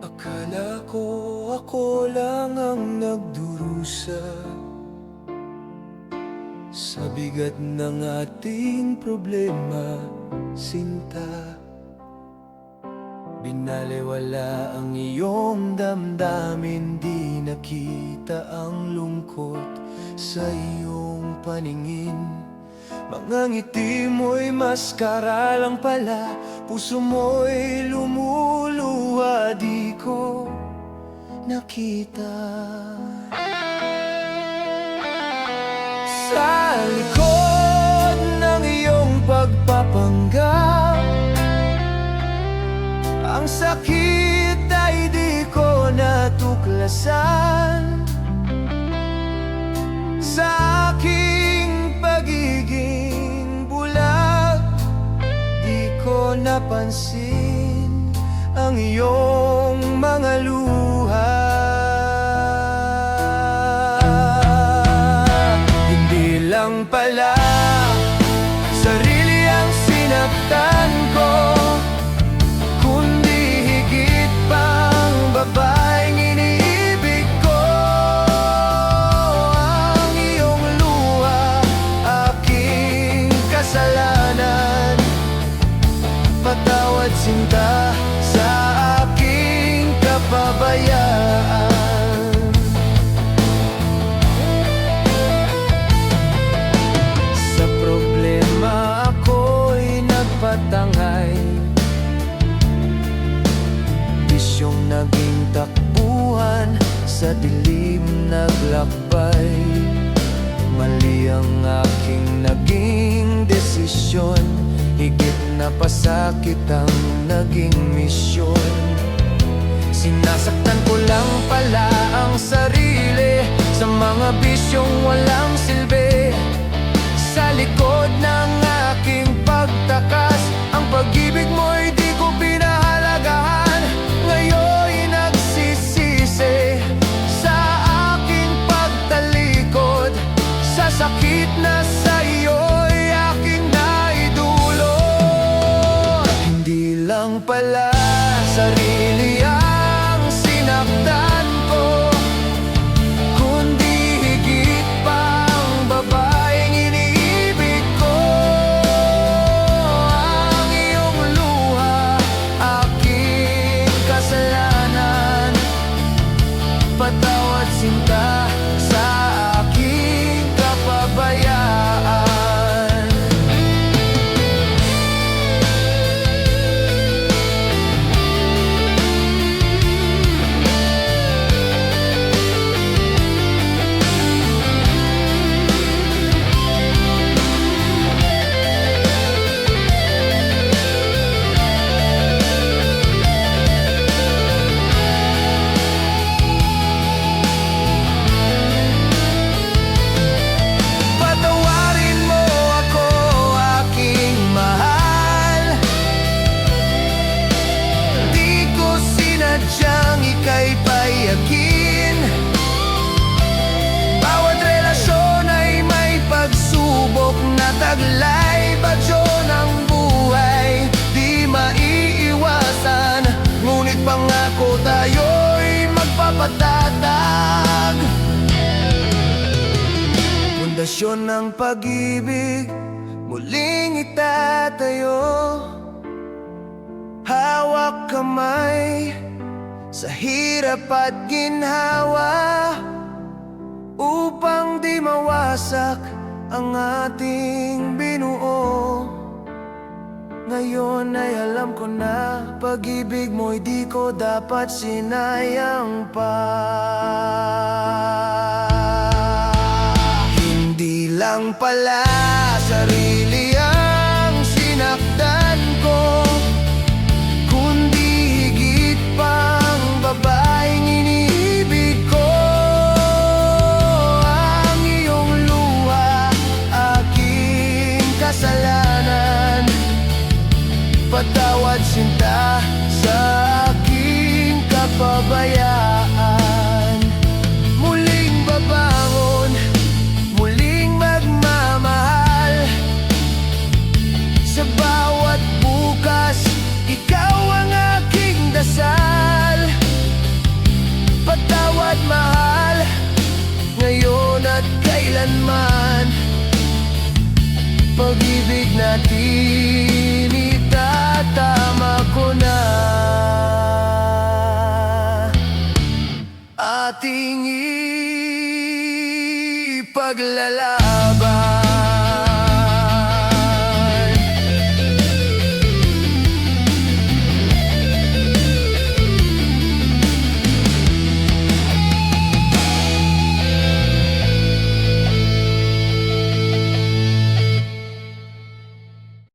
Akala ko ako lang ang nagdurusa sa bigat ng ating problema, sinta. Binalewala ang iyong damdamin, di nakita ang lungkot sa iyong paningin. Mga ngiti mo'y maskara lang pala, puso mo'y lumuluha, di ko nakita. Sa likod ng iyong pagpapanggap, ang sakit ay di ko natuklasan. Sa aking pagiging bulag, di ko napansin ang iyong mga luha. Hindi lang pala sarili ang sinaktan ko, kundi higit pang babaeng iniibig ko. Ang iyong luha, aking kasalanan. Patawad sinta sa aking kapabayaan. Sa problema ako'y nagpatangay, bisyong naging takbuhan, sa dilim naglakbay. Mali ang aking naging desisyon, higit na pasakit ang naging misyon. Sinasaktan ko lang pala ang sarili sa mga bisyong walang silbi. Sa likod ng aking pagtakas, ang pag-ibig mo'y di ko pinahalagahan. Ngayon'y nagsisisi sa aking pagtalikod, sa sakit na sa iyo'y aking naidulot. Hindi lang pala sarili ang sinaktan ko, kundi higit pang babaeng iniibig ko. Ang iyong luha, aking kasalanan. Patawad sinta sa aking kapabayaan. Patawarin mo ako, aking mahal. Di ko sinadyang ika'y payakin. Bawat relasyon ay may pagsubok na taglay. Badyo ng buhay, di maiiwasan, ngunit pangako tayo'y magpapatatag. Pundasyon ng pag-ibig, muling itatayo. Hawak kamay sa hirap at ginhawa, upang di mawasak ang ating binuo. Ngayon ay alam ko na, pag-ibig mo'y di ko dapat sinayang pa. Hindi lang pala sarili ang sinaktan ko, kundi higit pang babaeng iniibig ko. Ang iyong luha, aking kasalanan. Patawad sinta sa aking kapabayaan. Muling babangon, muling magmamahal. Sa bawat bukas, ikaw ang aking dasal. pag-ibig natin